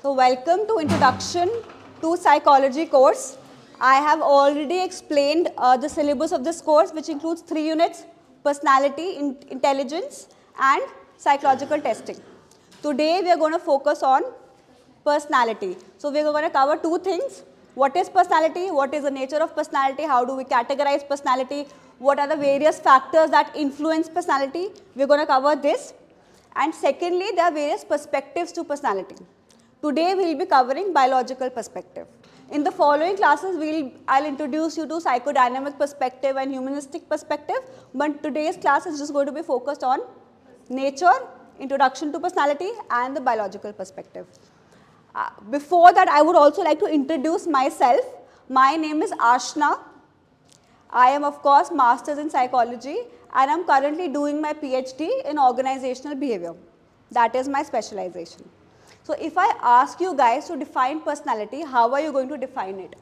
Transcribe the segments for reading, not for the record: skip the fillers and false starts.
So welcome to Introduction to Psychology course. I have already explained the syllabus of this course, which includes 3 units: personality, intelligence and psychological testing. Today we are going to focus on personality. So we are going to cover 2 things. What is personality? What is the nature of personality? How do we categorize personality? What are the various factors that influence personality? We are going to cover this. And secondly, there are various perspectives to personality. Today we will be covering biological perspective. In the following classes, I'll introduce you to psychodynamic perspective and humanistic perspective, but today's class is just going to be focused on nature, introduction to personality and the biological perspective. Before that, I would also like to introduce myself. My name is Ashna. I am of course Masters in Psychology and I am currently doing my PhD in Organizational Behavior. That is my specialization. So if I ask you guys to define personality, how are you going to define it?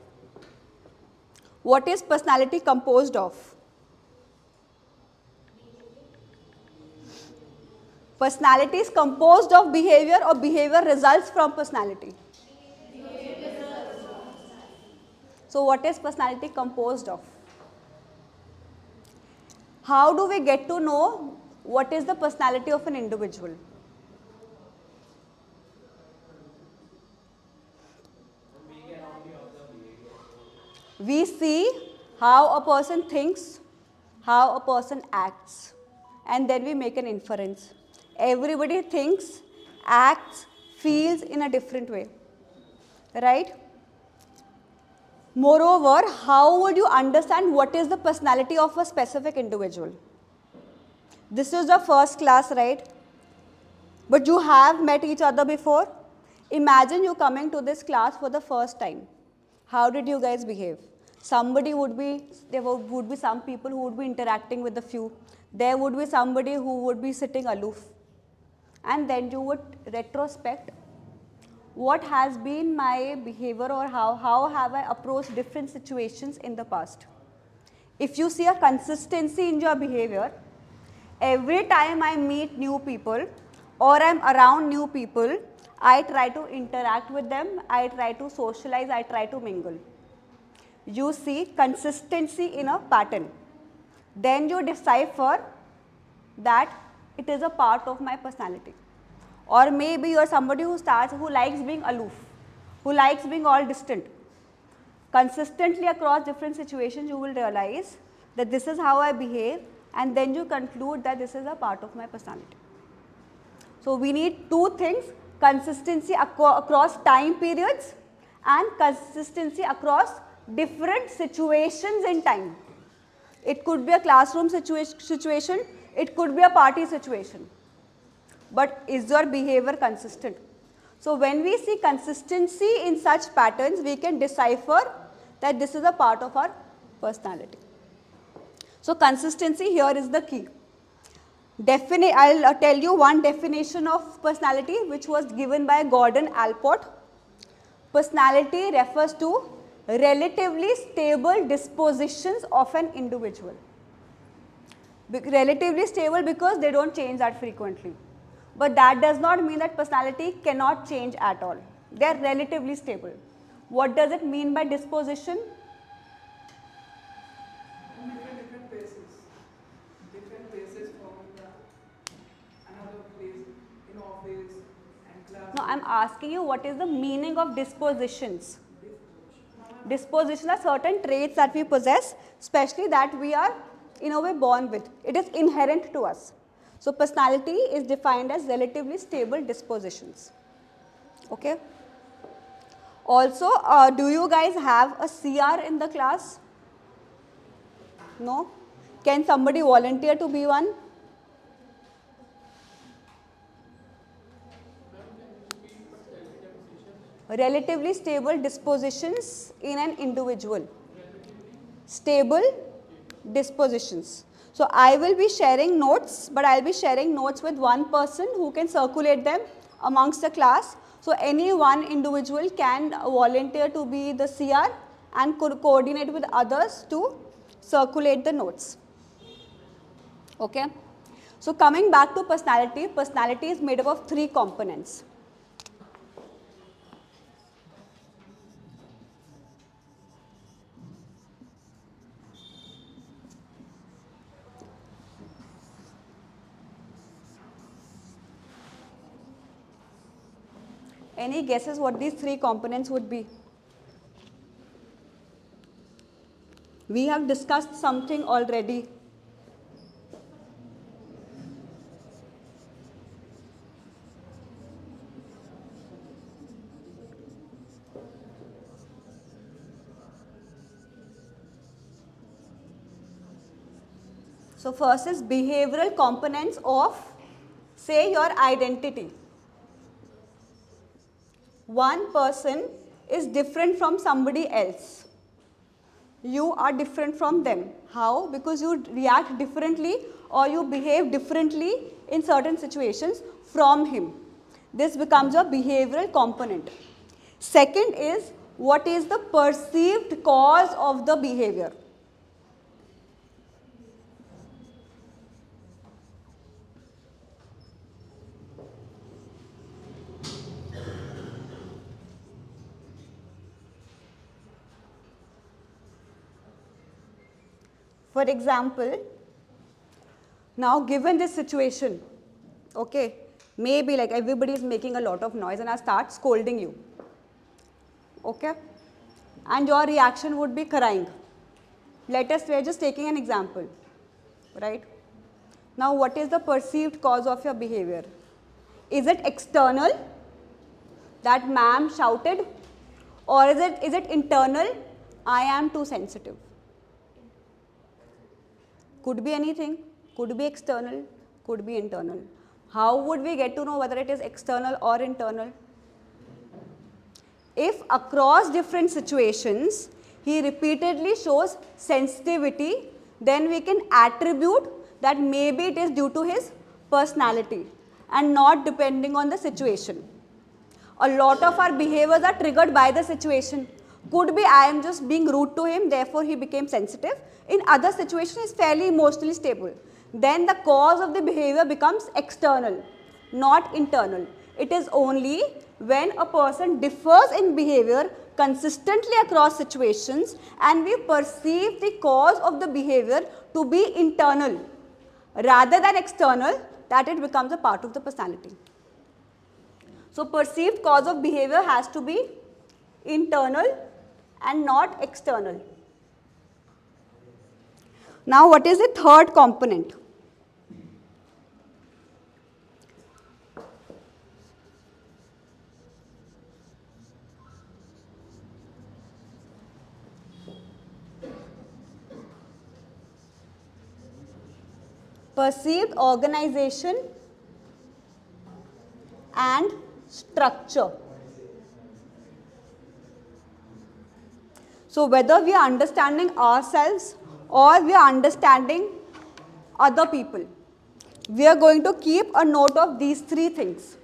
What is personality composed of? Personality is composed of behavior or behavior results from personality? So what is personality composed of? How do we get to know what is the personality of an individual? We see how a person thinks, how a person acts, and then we make an inference. Everybody thinks, acts, feels in a different way, right? Moreover, how would you understand what is the personality of a specific individual? This is the first class, right? But you have met each other before. Imagine you coming to this class for the first time. How did you guys behave? There would be some people who would be interacting with the few. There would be somebody who would be sitting aloof. And then you would retrospect what has been my behavior or how have I approached different situations in the past. If you see a consistency in your behavior, every time I meet new people or I'm around new people, I try to interact with them, I try to socialize, I try to mingle. You see consistency in a pattern. Then you decipher that it is a part of my personality. Or maybe you are somebody who likes being aloof, who likes being all distant. Consistently across different situations, you will realize that this is how I behave, and then you conclude that this is a part of my personality. So we need 2 things: consistency across time periods and consistency across different situations in time. It could be a classroom situation, it could be a party situation. But is your behavior consistent? So when we see consistency in such patterns, we can decipher that this is a part of our personality. So consistency here is the key. I'll tell you one definition of personality which was given by Gordon Allport. Personality refers to relatively stable dispositions of an individual. Relatively stable because they don't change that frequently. But that does not mean that personality cannot change at all. They are relatively stable. What does it mean by disposition? Different places from another place, in office and class. No, I am asking you what is the meaning of dispositions. Dispositions are certain traits that we possess, especially that we are in a way born with. It is inherent to us. So personality is defined as relatively stable dispositions. Okay. Also, do you guys have a CR in the class? No? Can somebody volunteer to be one? Relatively stable dispositions in an individual. Stable dispositions. So I will be sharing notes, but I will be sharing notes with one person who can circulate them amongst the class. So any one individual can volunteer to be the CR and coordinate with others to circulate the notes. Okay. So coming back to personality, personality is made up of 3 components. Any guesses what these three components would be? We have discussed something already. So first is behavioral components of, say, your identity. One person is different from somebody else. You are different from them. How? Because you react differently or you behave differently in certain situations from him. This becomes a behavioral component. Second is, what is the perceived cause of the behavior? For example, now given this situation, okay, maybe like everybody is making a lot of noise and I start scolding you, okay, and your reaction would be crying. Let us, we are just taking an example, right? Now what is the perceived cause of your behavior? Is it external, that ma'am shouted, or is it internal, I am too sensitive? Could be anything, could be external, could be internal. How would we get to know whether it is external or internal? If across different situations he repeatedly shows sensitivity, then we can attribute that maybe it is due to his personality and not depending on the situation. A lot of our behaviors are triggered by the situation. Could be I am just being rude to him, therefore he became sensitive. In other situations, he is fairly emotionally stable. Then the cause of the behavior becomes external, not internal. It is only when a person differs in behavior consistently across situations and we perceive the cause of the behavior to be internal rather than external, that it becomes a part of the personality. So perceived cause of behavior has to be internal and not external. Now what is the third component? Perceived organization and structure. So whether we are understanding ourselves or we are understanding other people, we are going to keep a note of these three things.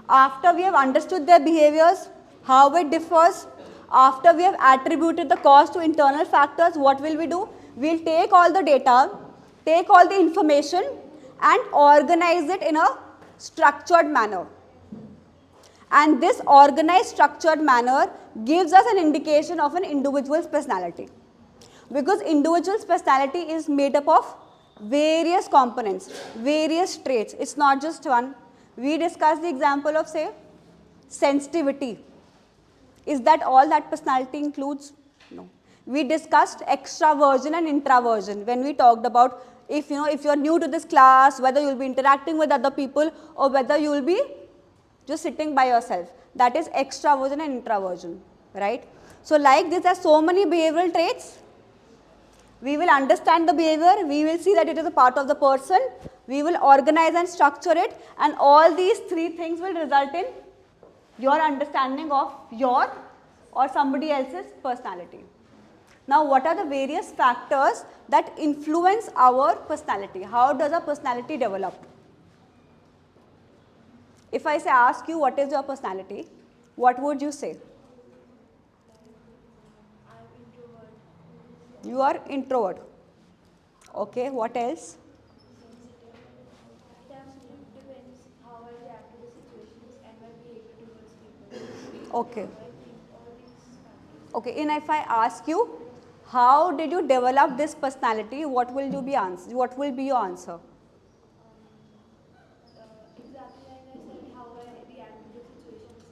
After we have understood their behaviors, how it differs, after we have attributed the cause to internal factors, what will we do? We will take all the data, take all the information and organize it in a structured manner. And this organized structured manner gives us an indication of an individual's personality. Because individual's personality is made up of various components, various traits. It's not just one. We discussed the example of, say, sensitivity. Is that all that personality includes? No. We discussed extraversion and introversion when we talked about if you are new to this class, whether you will be interacting with other people or whether you will be just sitting by yourself. That is extraversion and introversion, right? So like this, there are so many behavioral traits. We will understand the behavior, we will see that it is a part of the person, we will organize and structure it, and all these three things will result in your understanding of your or somebody else's personality. Now what are the various factors that influence our personality? How does our personality develop? If I ask you what is your personality, what would you say? I'm introvert. You are introvert. Okay, what else? It absolutely depends how I react to the situations and my behavior towards people. Okay. I think all these factors. Okay, and if I ask you, how did you develop this personality? What will you be What will be your answer? Exactly like I said, how I react to the situations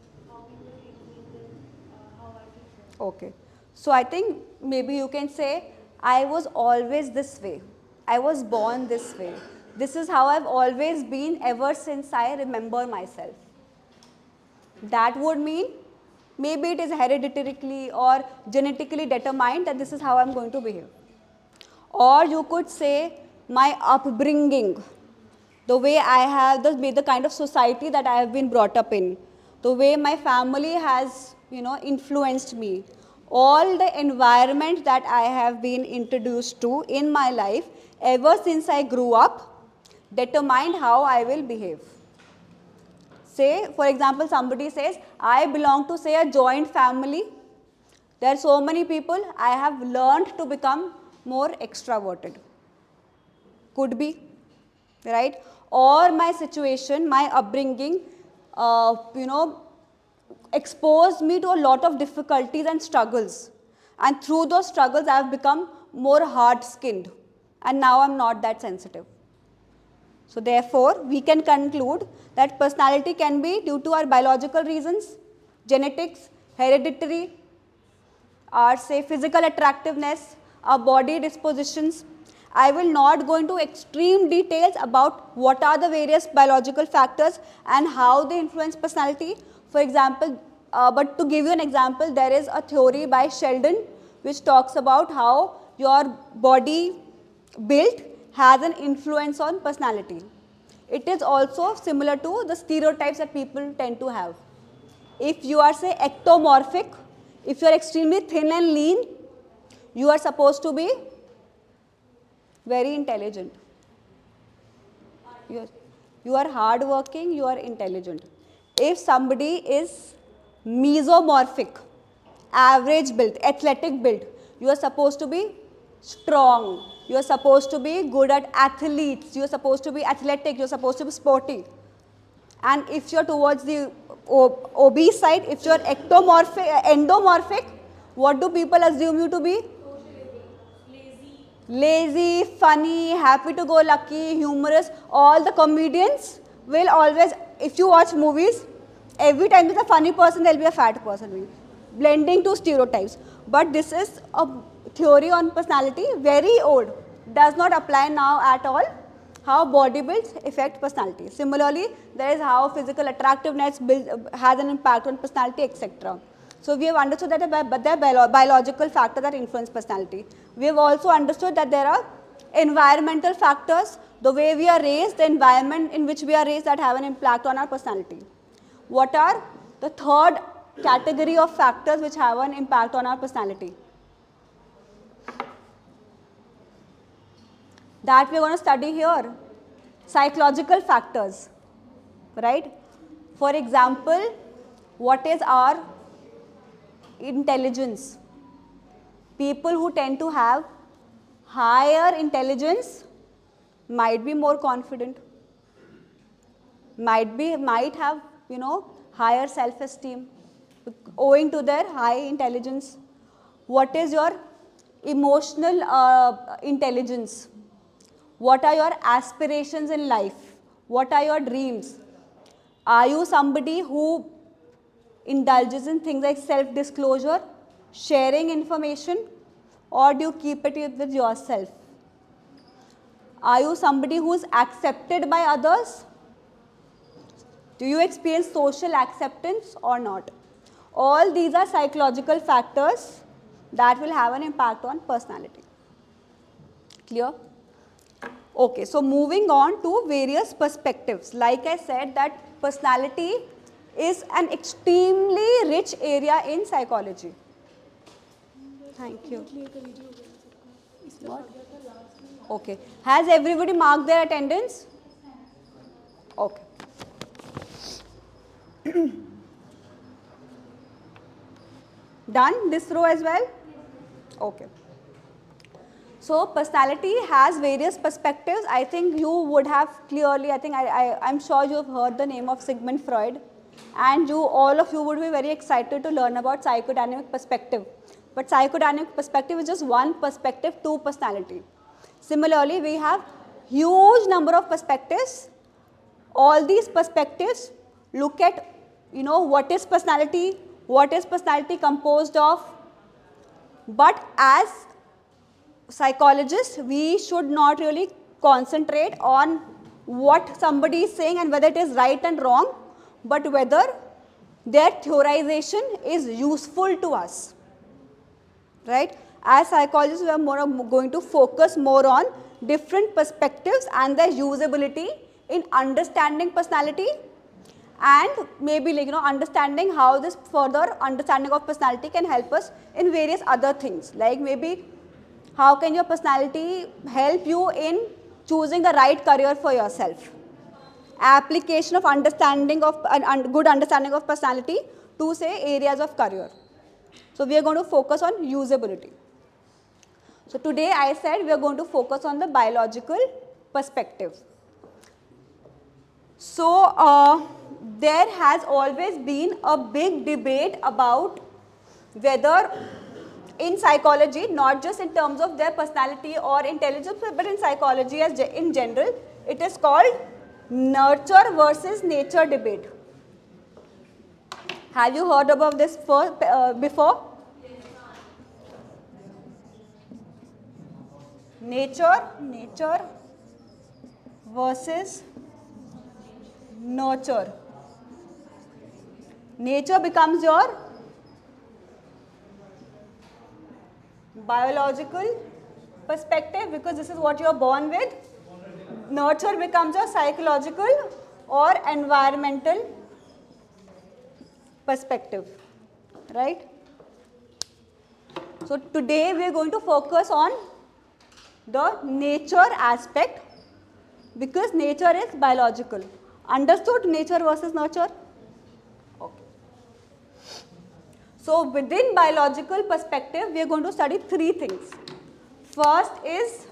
Okay. So I think maybe you can say, I was always this way. I was born this way. This is how I've always been ever since I remember myself. That would mean maybe it is hereditarily or genetically determined that this is how I'm going to behave. Or you could say my upbringing, the way I have, the kind of society that I have been brought up in, the way my family has, influenced me, all the environment that I have been introduced to in my life ever since I grew up determined how I will behave. Say, for example, somebody says, I belong to, say, a joint family. There are so many people, I have learned to become more extroverted. Could be, right? Or my situation, my upbringing, exposed me to a lot of difficulties and struggles. And through those struggles, I have become more hard-skinned. And now I'm not that sensitive. So therefore, we can conclude that personality can be due to our biological reasons, genetics, hereditary, our say physical attractiveness, our body dispositions. I will not go into extreme details about what are the various biological factors and how they influence personality. For example, but to give you an example, there is a theory by Sheldon which talks about how your body built has an influence on personality. It is also similar to the stereotypes that people tend to have. If you are, say, ectomorphic, if you are extremely thin and lean, you are supposed to be very intelligent. You are hardworking, you are intelligent. If somebody is mesomorphic, average build, athletic build, you are supposed to be strong. You are supposed to be good at athletes. You are supposed to be athletic. You are supposed to be sporty. And if you are towards the obese side, if you are endomorphic, what do people assume you to be? Lazy, funny, happy-to-go-lucky, humorous. All the comedians will always, if you watch movies, every time there's a funny person, there'll be a fat person, blending two stereotypes. But this is a theory on personality, very old, does not apply now at all, how body builds affect personality. Similarly, there is how physical attractiveness has an impact on personality, etc. So we have understood that there are biological factors that influence personality. We have also understood that there are environmental factors, the way we are raised, the environment in which we are raised that have an impact on our personality. What are the third category of factors which have an impact on our personality? That we are going to study here, psychological factors, right? For example, what is our intelligence? People who tend to have higher intelligence might be more confident, might have, higher self-esteem owing to their high intelligence. What is your emotional intelligence? What are your aspirations in life? What are your dreams? Are you somebody who indulges in things like self-disclosure, sharing information, or do you keep it with yourself? Are you somebody who is accepted by others? Do you experience social acceptance or not? All these are psychological factors that will have an impact on personality. Clear? Okay, so moving on to various perspectives. Like I said, that personality is an extremely rich area in psychology. Thank you. What? Okay. Has everybody marked their attendance? Okay. Done this row as well? Okay. So personality has various perspectives. I think you would have clearly, I'm sure you have heard the name of Sigmund Freud, and all of you would be very excited to learn about psychodynamic perspective. But psychodynamic perspective is just one perspective to personality. Similarly, we have huge number of perspectives. All these perspectives look at, what is personality composed of, But as psychologists, we should not really concentrate on what somebody is saying and whether it is right and wrong, but whether their theorization is useful to us, right? As psychologists, we are going to focus more on different perspectives and their usability in understanding personality, and maybe understanding how this further understanding of personality can help us in various other things, like maybe how can your personality help you in choosing the right career for yourself, application of understanding of good understanding of personality to say areas of career. So we are going to focus on usability. So today I said we are going to focus on the biological perspective. So there has always been a big debate about whether in psychology, not just in terms of their personality or intelligence, but in psychology as in general, it is called nurture versus nature debate. Have you heard about this before? Nature versus nurture. Nature becomes your biological perspective because this is what you are born with. Nurture becomes your psychological or environmental perspective, right? So today we are going to focus on the nature aspect because nature is biological. Understood nature versus nurture? Okay. So within biological perspective, we are going to study three things. First is,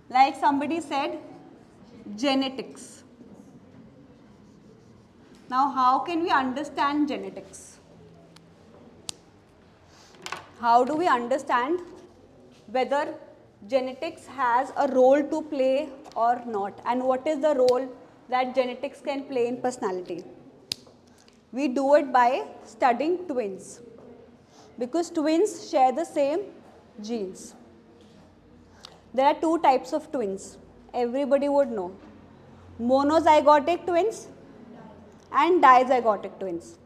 like somebody said, genetics. Now how can we understand genetics? How do we understand whether genetics has a role to play or not, and what is the role that genetics can play in personality? We do it by studying twins because twins share the same genes. There are two types of twins, everybody would know: monozygotic twins and dizygotic twins.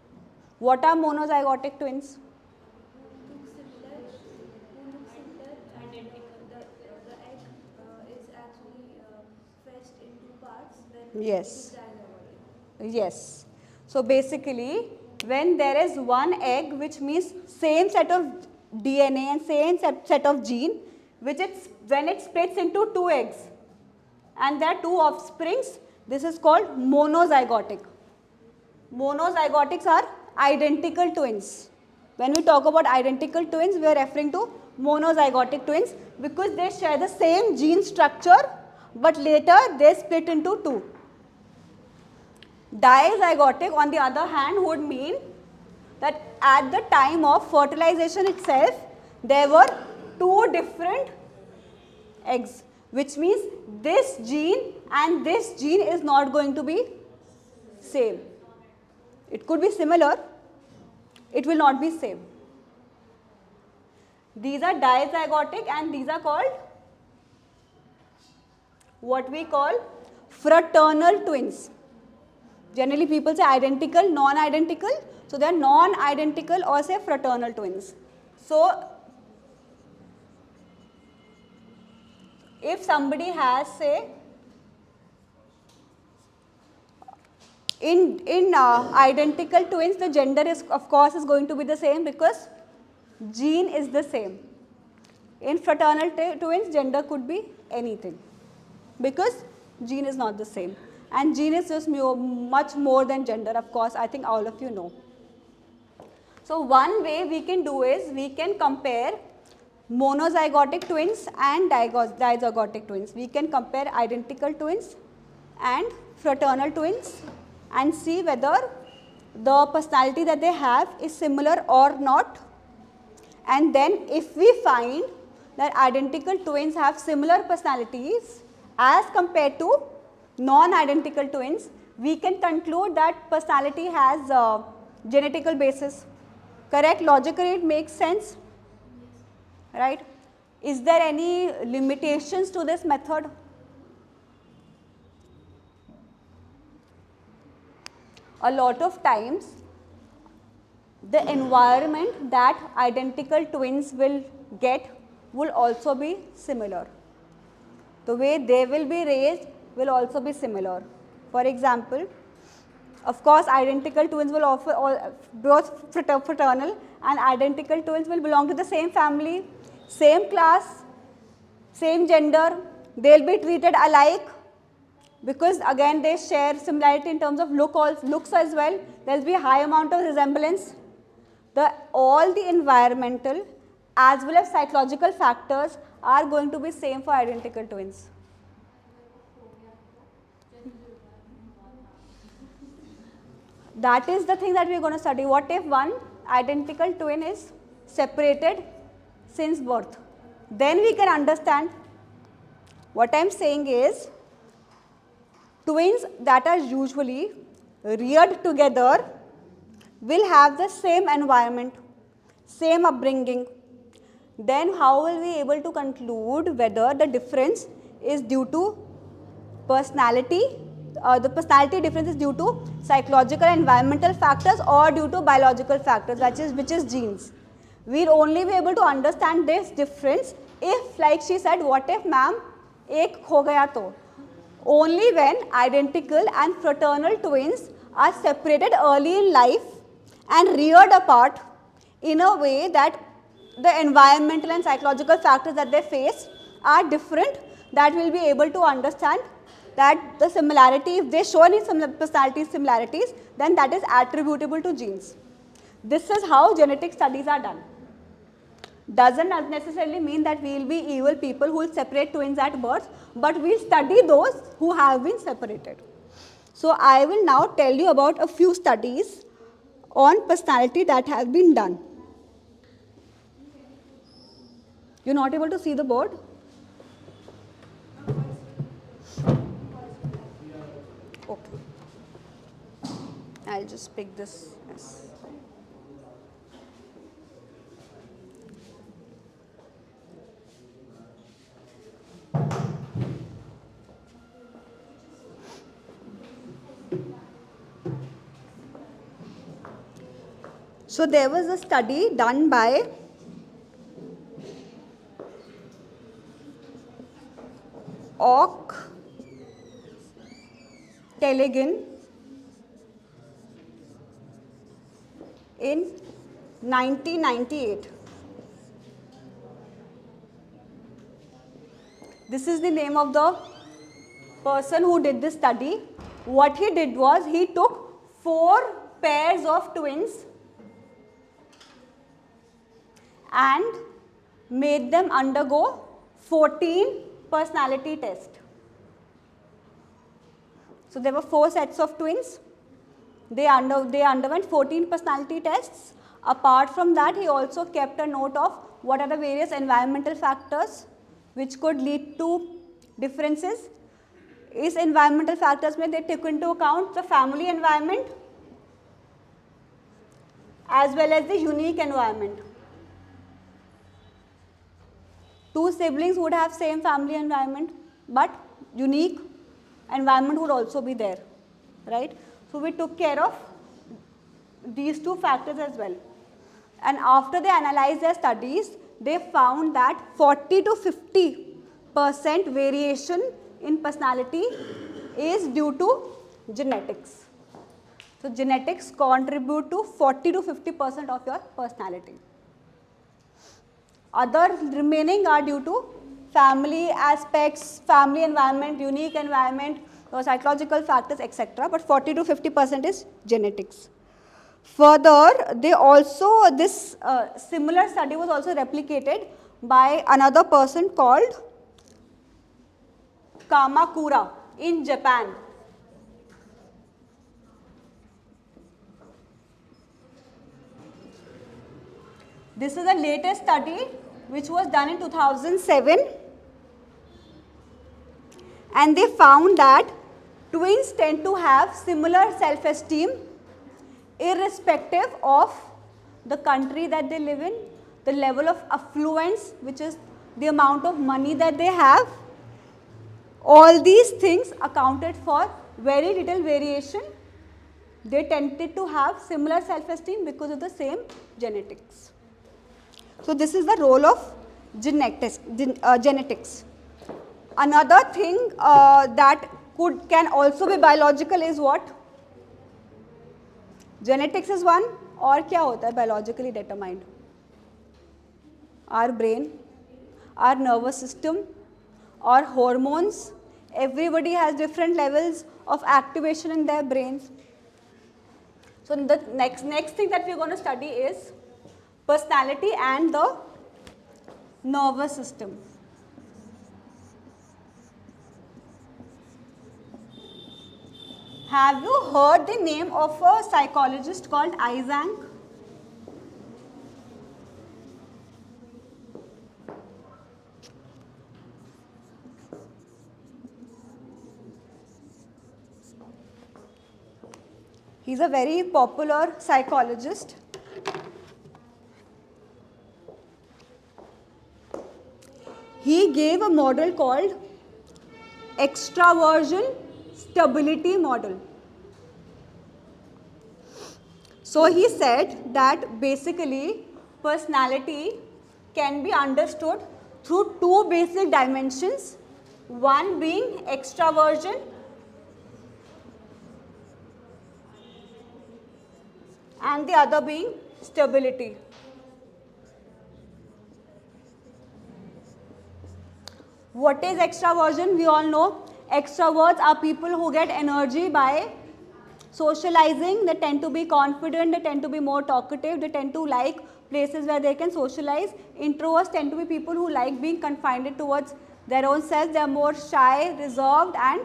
What are monozygotic twins? Yes. Yes. So basically, when there is one egg, which means same set of DNA and same set of gene, when it splits into two eggs and there are two offsprings, this is called monozygotic. Monozygotics are identical twins. When we talk about identical twins, we are referring to monozygotic twins because they share the same gene structure, but later they split into two. Dizygotic, on the other hand, would mean that at the time of fertilization itself, there were two different eggs, which means this gene and this gene is not going to be same. It could be similar, it will not be same. These are dizygotic and these are called what we call fraternal twins. Generally people say identical, non-identical. So they are non-identical or say fraternal twins. So if somebody has, say, in identical twins, the gender is of course is going to be the same because gene is the same. In fraternal twins, gender could be anything because gene is not the same. And gene is just much more than gender, of course, I think all of you know. So one way we can do is we can compare monozygotic twins and dizygotic twins. We can compare identical twins and fraternal twins and see whether the personality that they have is similar or not. And then if we find that identical twins have similar personalities as compared to non-identical twins, we can conclude that personality has a genetical basis. Correct? Logically it makes sense, right? Is there any limitations to this method? A lot of times the environment that identical twins will get will also be similar. The way they will be raised will also be similar. For example, of course, identical twins will offer both fraternal and identical twins will belong to the same family, same class, same gender. They'll be treated alike because again they share similarity in terms of looks as well. There'll be a high amount of resemblance. All the environmental as well as psychological factors are going to be same for identical twins. That is the thing that we are going to study. What if one identical twin is separated since birth? Then we can understand. What I am saying is, twins that are usually reared together will have the same environment, same upbringing. Then how will we be able to conclude whether the difference is due to personality, the personality difference is due to psychological and environmental factors or due to biological factors, which is genes. We'll only be able to understand this difference if, like she said, what if ma'am ek ho gaya to? Only when identical and fraternal twins are separated early in life and reared apart in a way that the environmental and psychological factors that they face are different, that will be able to understand that the similarity, if they show any personality similarities, then that is attributable to genes. This is how genetic studies are done. Doesn't necessarily mean that we will be evil people who will separate twins at birth, but we study those who have been separated. So I will now tell you about a few studies on personality that have been done. You're not able to see the board? Okay. I'll just pick this. Yes. So there was a study done by Ock, Tellegen in 1998. This is the name of the person who did this study. What he did was he took 4 pairs of twins and made them undergo 14 personality tests. So there were 4 sets of twins. They underwent 14 personality tests. Apart from that, he also kept a note of what are the various environmental factors which could lead to differences. Is environmental factors में they took into account the family environment as well as the unique environment. 2 siblings would have same family environment, but unique environment would also be there, right? So we took care of these 2 factors as well. And after they analyzed their studies, they found that 40 to 50% variation in personality is due to genetics. So genetics contribute to 40 to 50% of your personality. Other remaining are due to family aspects, family environment, unique environment, psychological factors, etc. But 40 to 50% is genetics. Further, they also, this similar study was also replicated by another person called Kamakura in Japan. This is the latest study which was done in 2007, and they found that twins tend to have similar self-esteem irrespective of the country that they live in, the level of affluence, which is the amount of money that they have. All these things accounted for very little variation. They tended to have similar self-esteem because of the same genetics. So this is the role of genetics. Another thing that can also be biological is what? Genetics is one. और क्या होता है biologically determined? Our brain, our nervous system, our hormones. Everybody has different levels of activation in their brains. So the next thing that we are going to study is personality and the nervous system. Have you heard the name of a psychologist called Eysenck? He's a very popular psychologist. He gave a model called extraversion stability model. So he said that basically personality can be understood through two basic dimensions, one being extraversion and the other being stability. What is extraversion? We all know extroverts are people who get energy by socializing. They tend to be confident, they tend to be more talkative, they tend to like places where they can socialize. Introverts tend to be people who like being confined towards their own selves. They are more shy, reserved, and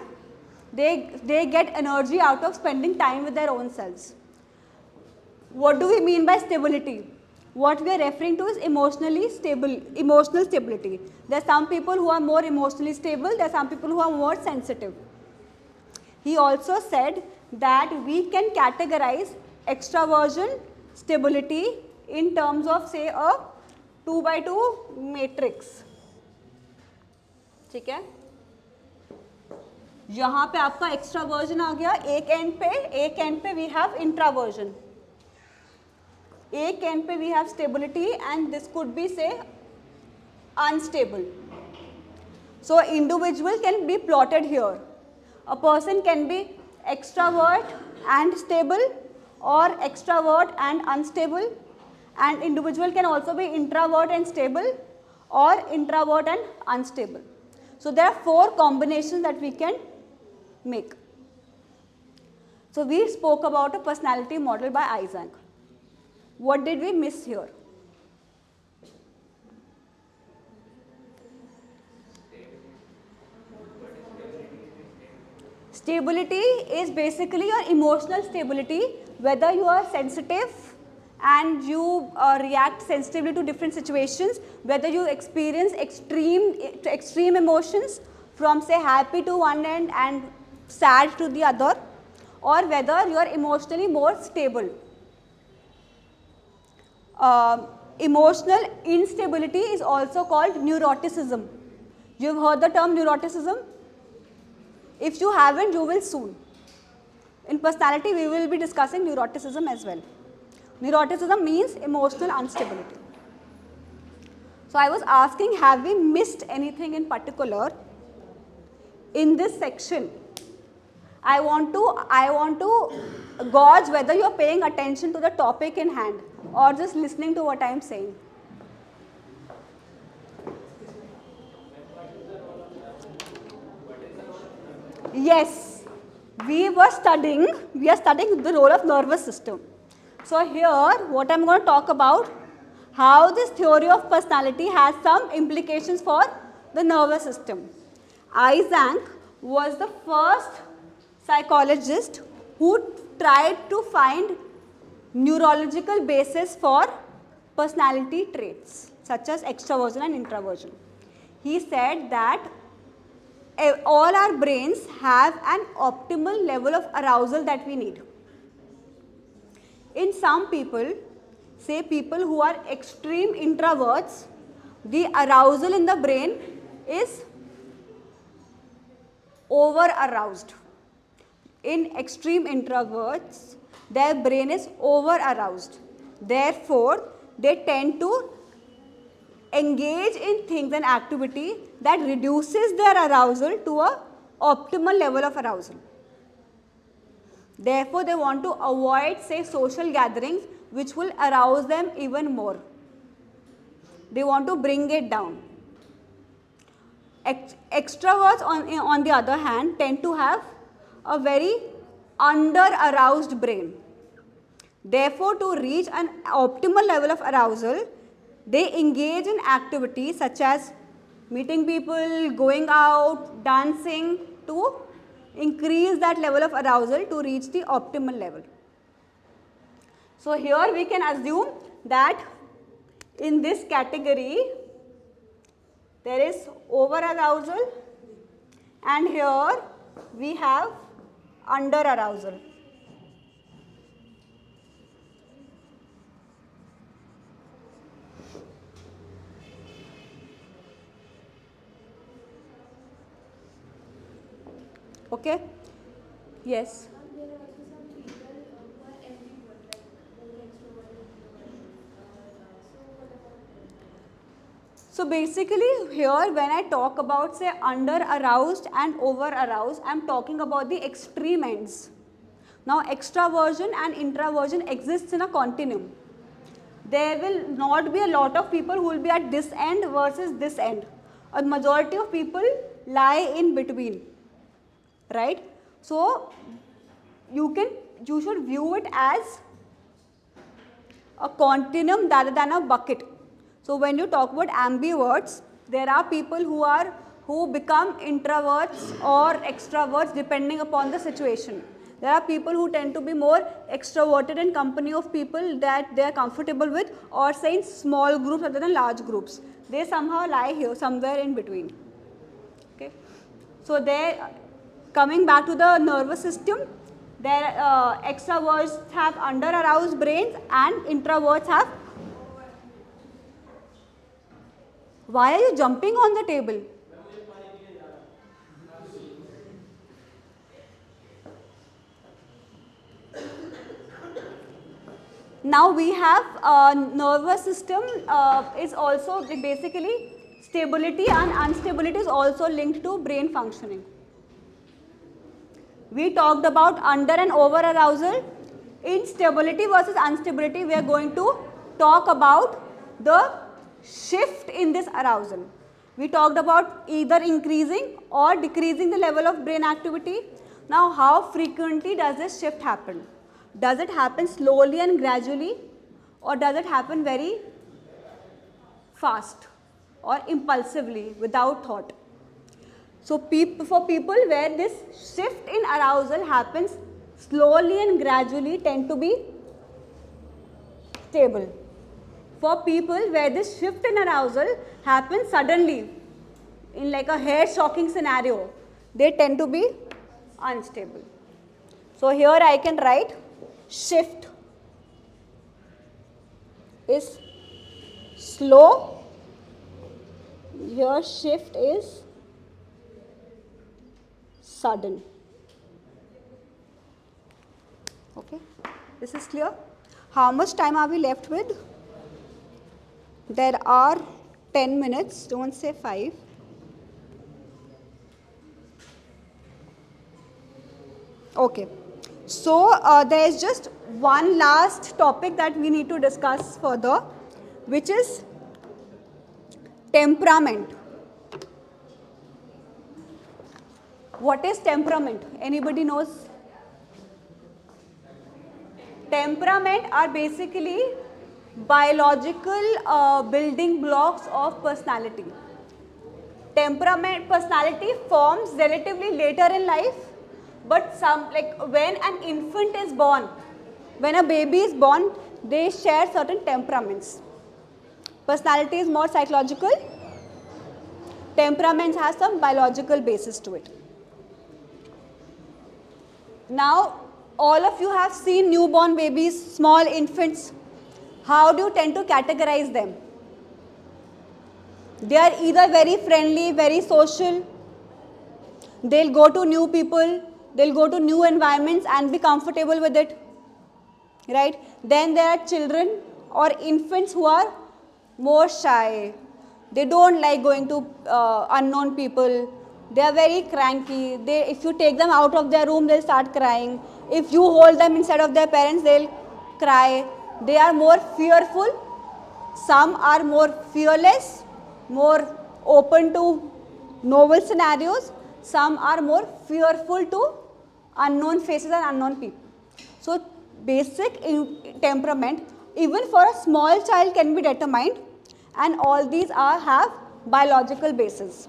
they get energy out of spending time with their own selves. What do we mean by stability? What we are referring to is emotional stability. There are some people who are more emotionally stable, there are some people who are more sensitive. He also said that we can categorize extraversion stability in terms of say a 2x2 matrix. ठीक है? यहाँ पे आपका extraversion आ गया, एक end पे we have introversion. एक end पे we have stability and this could be say unstable. So individual can be plotted here. A person can be extrovert and stable or extrovert and unstable, and individual can also be introvert and stable or introvert and unstable. So there are four combinations that we can make. So we spoke about a personality model by Eysenck. What did we miss here? Stability is basically your emotional stability, whether you are sensitive and you react sensitively to different situations, whether you experience extreme emotions from say happy to one end and sad to the other, or whether you are emotionally more stable. Emotional instability is also called neuroticism. You have heard the term neuroticism? If you haven't, you will soon. In personality, we will be discussing neuroticism as well. Neuroticism means emotional instability. So I was asking, have we missed anything in particular in this section? I want to gauge whether you are paying attention to the topic in hand or just listening to what I am saying. Yes, we are studying the role of nervous system. So here what I am going to talk about, how this theory of personality has some implications for the nervous system. Eysenck was the first psychologist who tried to find neurological basis for personality traits such as extroversion and introversion. He said that all our brains have an optimal level of arousal that we need. In some people, say people who are extreme introverts, the arousal in the brain is over aroused. In extreme introverts, their brain is over aroused. Therefore, they tend to engage in things and activity that reduces their arousal to a optimal level of arousal. Therefore, they want to avoid, say, social gatherings which will arouse them even more. They want to bring it down. Extroverts, on the other hand, tend to have a very under-aroused brain. Therefore, to reach an optimal level of arousal, they engage in activities such as meeting people, going out, dancing to increase that level of arousal to reach the optimal level. So here we can assume that in this category there is over arousal and here we have under arousal. Okay? Yes. There are also some people who are ambivert, like both extrovert and introvert. So what about them? So basically here when I talk about say under aroused and over aroused, I am talking about the extreme ends. Now extraversion and introversion exists in a continuum. There will not be a lot of people who will be at this end versus this end. A majority of people lie in between, right? So you should view it as a continuum rather than a bucket. So when you talk about ambiverts, there are people who become introverts or extroverts depending upon the situation. There are people who tend to be more extroverted in company of people that they are comfortable with, or say in small groups rather than large groups. They somehow lie here, somewhere in between. Okay. So coming back to the nervous system, their extroverts have under aroused brains and introverts have. Why are you jumping on the table? Now we have nervous system is also basically stability and instability is also linked to brain functioning. We talked about under and over arousal. In stability versus instability, we are going to talk about the shift in this arousal. We talked about either increasing or decreasing the level of brain activity. Now, how frequently does this shift happen? Does it happen slowly and gradually, or does it happen very fast or impulsively without thought? So for people where this shift in arousal happens slowly and gradually tend to be stable. For people where this shift in arousal happens suddenly in like a hair shocking scenario, they tend to be unstable. So here I can write shift is slow, here shift is sudden. Okay, this is clear. How much time are we left with? There are 10 minutes, don't say 5. Okay, so there is just one last topic that we need to discuss further, which is temperament. What is temperament? Anybody knows? Temperament are basically biological building blocks of personality. Personality forms relatively later in life, but when an infant is born, when a baby is born, they share certain temperaments. Personality is more psychological. Temperament has some biological basis to it. Now, all of you have seen newborn babies, small infants. how do you tend to categorize them? They are either very friendly, very social, they'll go to new people, they'll go to new environments and be comfortable with it, right? Then there are children or infants who are more shy. They don't like going to unknown people. They are very cranky. If you take them out of their room, they'll start crying. If you hold them inside of their parents, they'll cry. They are more fearful. Some are more fearless, more open to novel scenarios. Some are more fearful to unknown faces and unknown people. So basic temperament, even for a small child, can be determined, and all these have biological basis.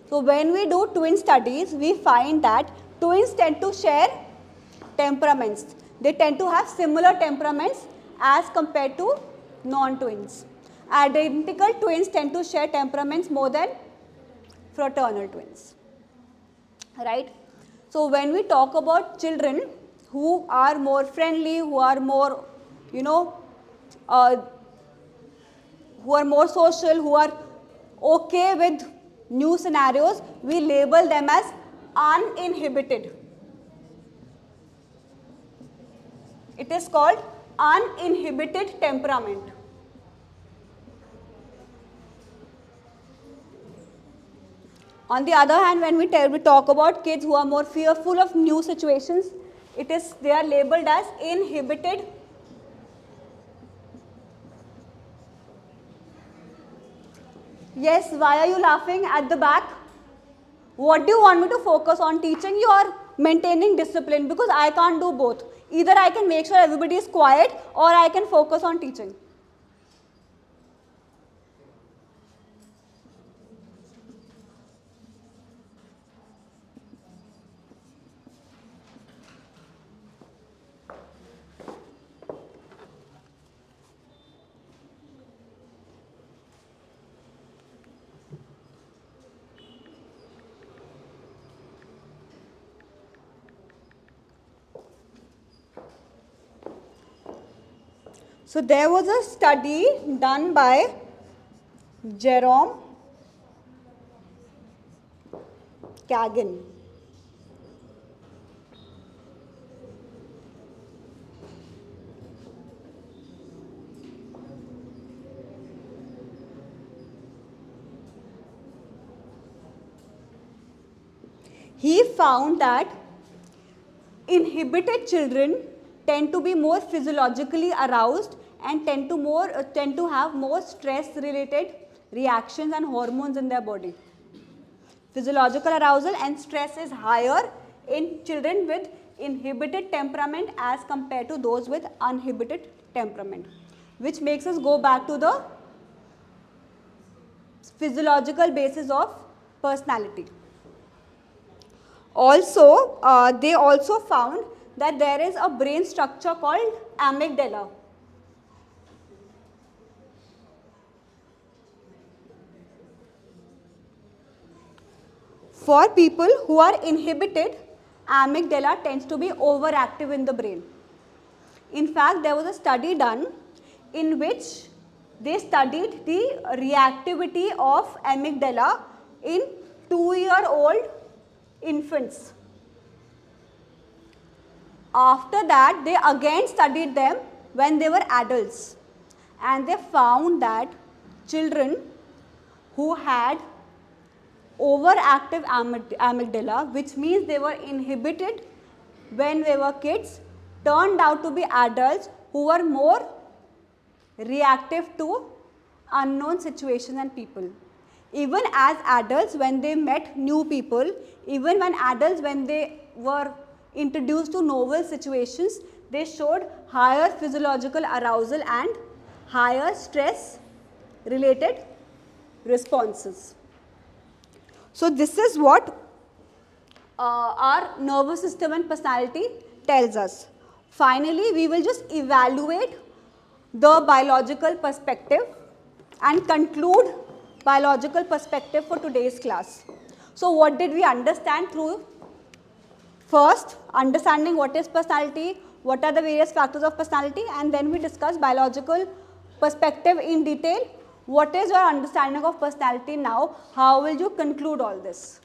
So when we do twin studies, we find that twins tend to share temperaments. They tend to have similar temperaments as compared to non-twins. Identical twins tend to share temperaments more than fraternal twins, right? So when we talk about children who are more friendly, who are more, who are more social, who are okay with new scenarios, we label them as uninhibited. It is called uninhibited temperament. On the other hand, when we talk about kids who are more fearful of new situations, they are labeled as inhibited. Yes, why are you laughing at the back? What do you want me to focus on, teaching you or maintaining discipline? Because I can't do both. Either I can make sure everybody is quiet or I can focus on teaching. So there was a study done by Jerome Kagan. He found that inhibited children tend to be more physiologically aroused and tend to have more stress related reactions and hormones in their body. Physiological arousal and stress is higher in children with inhibited temperament as compared to those with uninhibited temperament, which makes us go back to the physiological basis of personality. Also, they also found that there is a brain structure called amygdala. For people who are inhibited, amygdala tends to be overactive in the brain. In fact, there was a study done in which they studied the reactivity of amygdala in 2-year-old infants. After that, they again studied them when they were adults, and they found that children who had overactive amygdala, which means they were inhibited when they were kids, turned out to be adults who were more reactive to unknown situations and people. Even as adults, when they met new people, even when adults, when they were introduced to novel situations, they showed higher physiological arousal and higher stress related responses. So this is what our nervous system and personality tells us. Finally, we will just evaluate the biological perspective and conclude biological perspective for today's class. So what did we understand through? First, understanding what is personality, what are the various factors of personality, and then we discuss biological perspective in detail. What is your understanding of personality now? How will you conclude all this?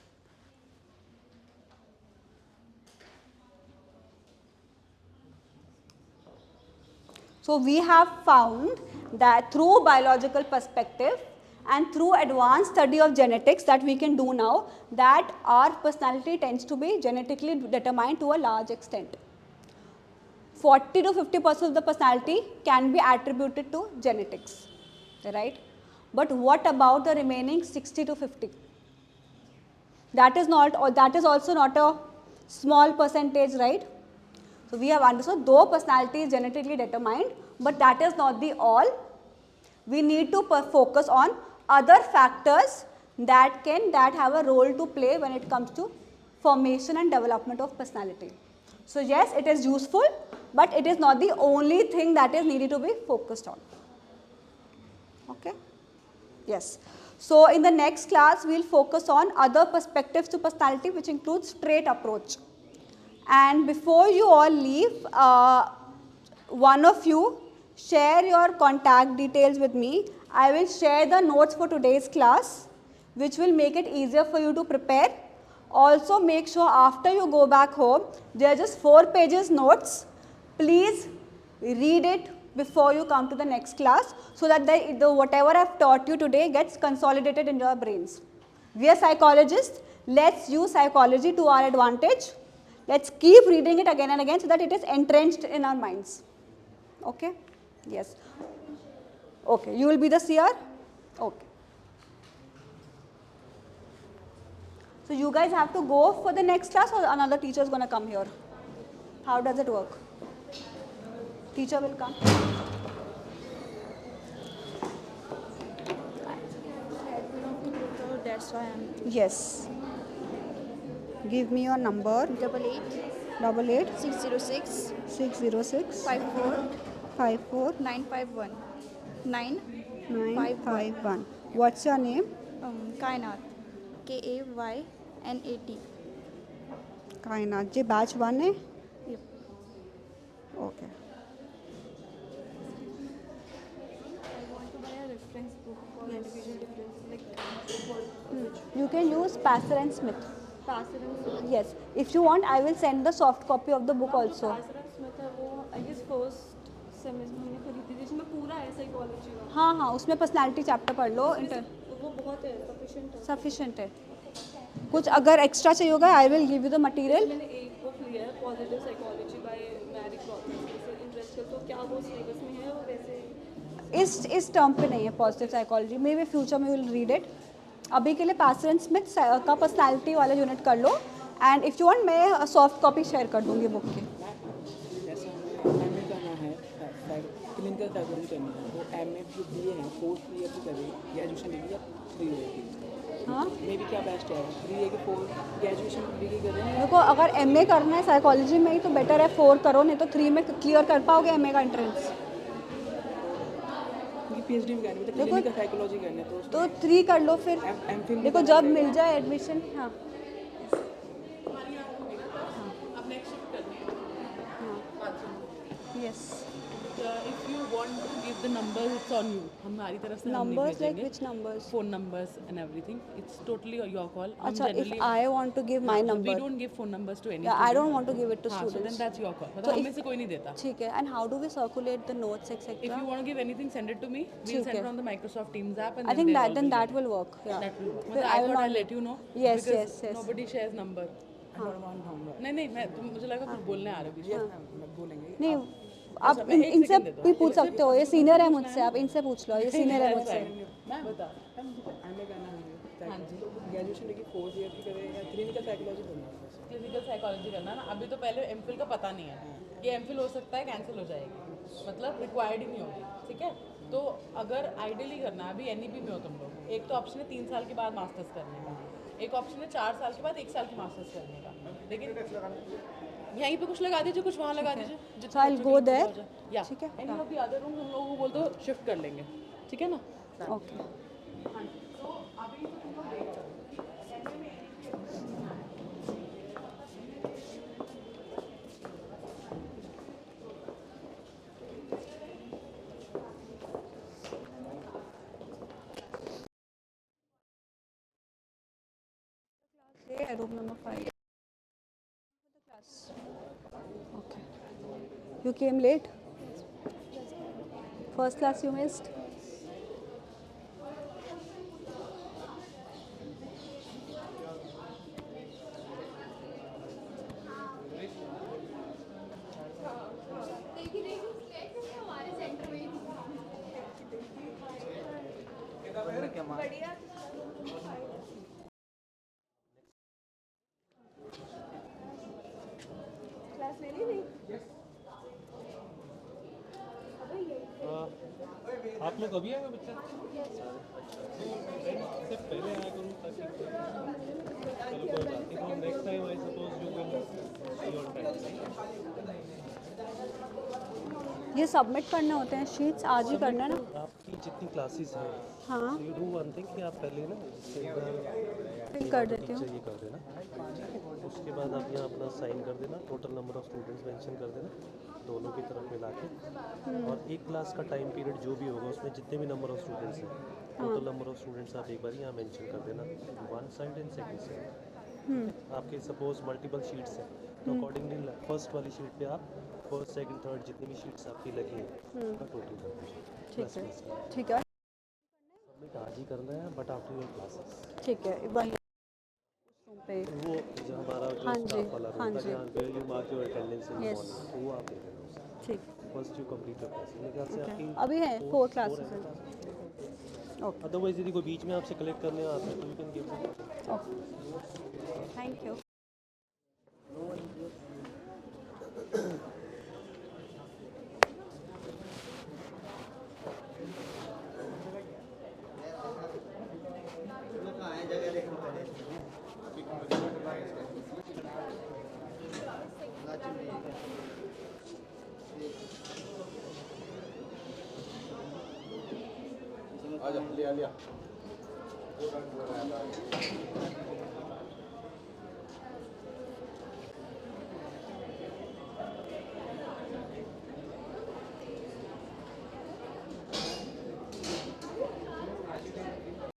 So we have found that through biological perspective and through advanced study of genetics that we can do now, that our personality tends to be genetically determined to a large extent. 40 to 50% of the personality can be attributed to genetics, right? But what about the remaining 60 to 50? That is also not a small percentage, right? So we have understood though personality is genetically determined, but that is not the all. We need to focus on other factors that have a role to play when it comes to formation and development of personality. So yes, it is useful, but it is not the only thing that is needed to be focused on. Okay? Yes. So in the next class, we will focus on other perspectives to personality, which includes trait approach. And before you all leave, one of you share your contact details with me. I will share the notes for today's class, which will make it easier for you to prepare. Also make sure after you go back home, there are just 4 pages notes. Please read it before you come to the next class, so that the whatever I have taught you today gets consolidated in your brains. We are psychologists. Let's use psychology to our advantage. Let's keep reading it again and again so that it is entrenched in our minds. Okay? Yes. Okay. You will be the CR? Okay. So you guys have to go for the next class, or another teacher is going to come here? How does it work? Teacher will come. That's why I'm Yes. Give me your number. 88 88 606 606 54 54 951 9 951. What's your name? Kainat KAYNAT. Kainat ji, batch 1 है? Yep. Okay. I want to buy a reference book for individual difference, like You can use Passer and Smith. Passer and Smith. Yes. If you want, I will send the soft copy of the book also. Passer and Smith है वो I guess first semester में हमने खरीदी थी, जिसमें पूरा है psychology का. हाँ हाँ, उसमें पर्सनालिटी चैप्टर पढ़ लो. वो बहुत है, सफिशिएंट है. सफिशिएंट है. कुछ अगर एक्स्ट्रा चाहिए होगा, I will give you the material. मैंने एक बुक लिया है, पॉजिटिव साइकोलॉजी बाय मैरी क्रॉथर. जैसे इंटरेस्ट है तो क्या वो सिलेबस में है, और वैसे इस टर्म पे नहीं है positive psychology. May be future में विल रीड इट. अभी के लिए पास्टर एंड स्मिथ का पर्सनालिटी वाला यूनिट कर लो, एंड इफ़ यू वांट मैं सॉफ्ट कॉपी शेयर कर दूंगी बुक की. जैसे हमें एमए करना है, क्लिनिकल साइकोलॉजी करनी है, तो एमए जो बीए है, कोर्स 3 ईयर की करें, ग्रेजुएशन डिग्री या 3 ईयर की. हाँ, मे भी क्या बेस्ट है, 3 ईयर की 4 ग्रेजुएशन डिग्री कर रहे हैं. देखो अगर एमए करना है साइकोलॉजी में ही तो बेटर है 4 करो, नहीं तो 3 में क्लियर कर पाओगे एमए का एंट्रेंस. क्योंकि पीएचडी भी करनी है, तो क्लिनिकल साइकोलॉजी करनी है, तो 3 कर लो फिर. एमफिल देखो जब मिल जाए एडमिशन. हाँ yes. If you want to give the numbers, it's on you. हमारी तरफ से हम नहीं Numbers like भेजेंगे. which numbers? Phone numbers and everything. It's totally your call. हम अच्छा, if generally I want to give my we number. don't give phone numbers to any Yeah, I student. don't want to give it to हाँ, so then students. that's your call. So मतलब if- हमें से कोई नहीं देता. ठीक है. And how do we circulate the notes If etc.? you want to give anything, send it to me. We'll ठीक send है. it on the Microsoft Teams app, and I think then that then that will will work. Yeah. that will work. फिर मतलब I I will thought not I'll let you know. Yes, because yes, yes. Nobody shares number. नहीं नहीं मैं तुम मुझे लगा कुछ बोलने आ रहे हो बीच में. मैं बोलेंगे. नहीं, आप मैं एक इनसे second दे दो. भी पूछ सकते हो. ये सीनियर है मुझसे, आप इनसे पूछ लो. ये सीनियर है मुझसे. मैं बता. एमए करना है, हाँ जी. ग्रेजुएशन डिग्री 4 ईयर की करें या क्लिनिकल साइकोलॉजी करना है. क्लिनिकल साइकोलॉजी करना ना. अभी तो पहले एमफिल का पता नहीं है. ये एमफिल हो सकता है कैंसिल हो जाएगी, मतलब रिक्वायर्ड ही नहीं होगी. ठीक है. तो अगर आइडियली करना है, अभी एनईपी में हो तुम लोग, एक तो ऑप्शन है 3 साल के बाद मास्टर्स करने का, एक ऑप्शन है 4 साल के बाद 1 साल की मास्टर्स करने का. लेकिन यहीं पे कुछ लगा दीजिए, कुछ वहाँ लगा दीजिए. So I'll go there. या ठीक है. Any of the other room हम लोगों को बोल दो शिफ्ट कर लेंगे. ठीक है ना. Okay. room number 5. Okay. You came late? First class you missed? Class ले ली नहीं? आप लोग अभी आएगा बच्चा से पहले आया करूँ ताकि चलो कोई बात नहीं तो next time I suppose you will see on time ये सबमिट करने होते हैं शीट्स आज ही करना है ना? आपकी जितनी क्लासेस हैं हाँ यू डू वन थिंग कि आप पहले ना इससे एक बार फिल कर देती हूँ. ये कर देना उसके बाद आप यहाँ अपना साइन कर देना total number of students mention कर देना दोनों की तरफ मिला के और एक क्लास का टाइम पीरियड जो भी होगा उसमें जितने भी नंबर ऑफ स्टूडेंट्स हैं टोटल नंबर ऑफ स्टूडेंट्स आप एक बार यहाँ मेंशन कर देना one side and second side आपके सपोज मल्टीपल शीट्स हैं तो अकॉर्डिंगली फर्स्ट वाली शीट पे आप फर्स्ट सेकंड थर्ड जितनी भी शीट्स आपकी लगी हैं उनका टोटल कर दीजिए ठीक है. ठीक है. सबमिट आज ही करना है बट आफ्टर योर क्लासेस ठीक है. वही रूम पे. वो जो हमारा जो हाँ जी, स्टाफ वाला हाँ रूम था जी. जहाँ पे you mark your attendance in Yes. Morning तो वो आप दे देना उससे ठीक. First you complete your classes मेरे ख्याल से आपकी अभी है 4 क्लासेस हैं. ओके. अदरवाइज यदि कोई बीच में आपसे कलेक्ट करने आता है तो you can give okay. Thank you. आजा लिया